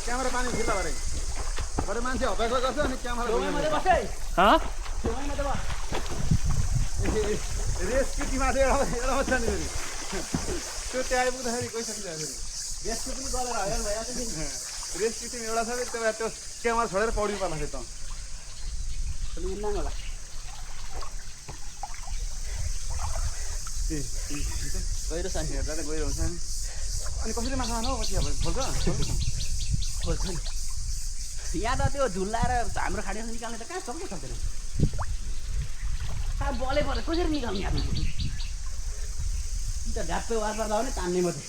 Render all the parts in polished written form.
camera पानी फिर्ता गरे अरे मान्छे हतार गर्छ अनि क्यामेरा रेस केटीमा चाहिँ एउटा छ नि फेरि त्यो त्यहाँ आइपुग्दाखेरि गइसक्छ फेरि रेस केटी पनि गरेर हैरान भइहाल्छ नि रेस केटी एउटा छ फेरि त्यो क्यामेरा छोडेर पौडी पर्ला फेरि त होला गहिरो सानी हेर्दा त गहिरो हुन्छ नि अनि कसरी माछा खानु पछि अब खोल्छ नि यहाँ त त्यो झुल्लाएर हाम्रो खाडीमा निकाल्ने त कहाँ सक्नै सक्दैन बलै पर्छ कसरी निकाल्ने यहाँ त ढाप्पे वारपार लाउने तान्ने मात्रै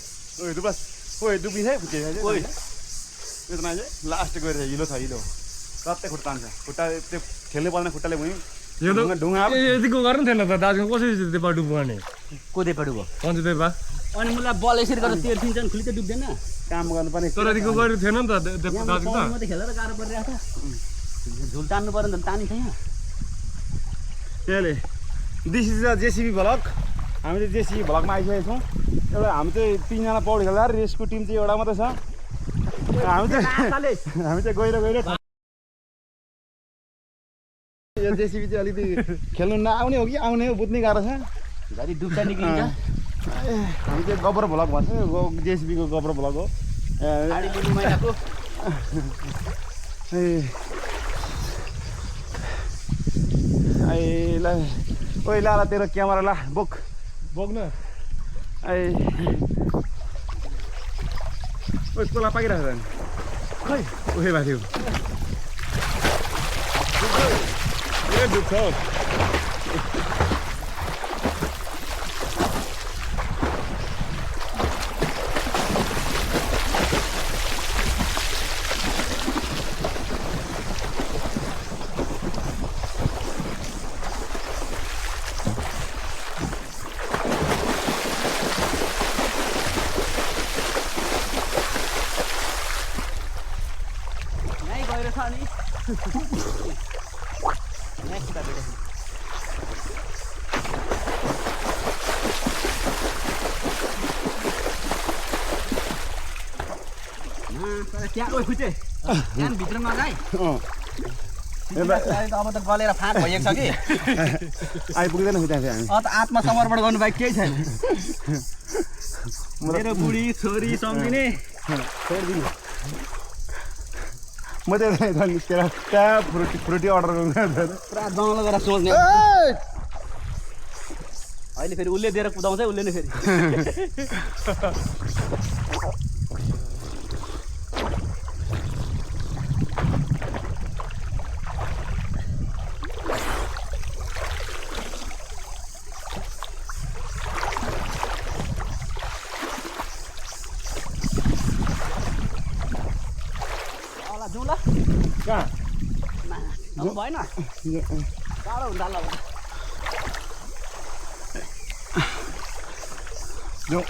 ओइ दुबस ओइ दुबी है फुटे है ओइ त्यो मान्छे लास्ट गएर हिलो छ हिलो रत्ते खुट्टा तान्छ खुट्टा त्यो खेल्ने पर्ने खुट्टाले भुइँ ढुङ्गा यतिको गर्नु थिएन त दाजुको कसरी त्यो पा डुब्नु गर्ने को त्यो डुब्यो पञ्च त्यो बा अनि मलाई बल यसरी गरेर तेर्सिन्छ नि खुली त डुब्दैन काम गर्नुपर्ने तर यतिको गरेको थिएन नि त दाजु त मात्रै खेलेर गाह्रो परिरहेको छ झुल तान्नु पर्यो नि त तानिन्छ यहाँ त्यसले this is the JCB vlog हामी चाहिँ जेसिबी भ्लगमा आइसकेको छौँ एउटा हामी चाहिँ 3 जना पौडी खेल्दा रेसको टिम चाहिँ एउटा मात्रै छ हामी चाहिँ गहिरो यो जेसिबी चाहिँ अलिकति खेल्नु नआउने हो कि आउने हो बुझ्नै गाह्रो छ घरि डुब्छ निक्लिन्छ हामी चाहिँ गब्रो भ्लग भन्छ जेसिबीको गब्रो भ्लग हो महिनाको ल ओइ ला तेरो क्यामेरा ला बोक बोक्न ओइ कोला पाकिरहेको छ नि खै उहे भएको थियो दुख्छ त्यहाँ ओइ खुट्टे त्यहाँ भित्र नजाइ अब त गलेर फाँट भइएको छ कि आइपुग्दैन त्यहाँ चाहिँ हामी त आत्मसमर्पण गर्नु बाहेक केही छैन मेरो बुढी छोरी सम्झिने म चाहिँ निस्केर त्यहाँ फ्रुटी अर्डर गर्नु पुरा जङ्गल गरेर सोच्ने अहिले फेरि उसले दिएर कुदाउँछ उसले नै फेरि कहाँ भएन टाढो हुन्छ ल जाउँ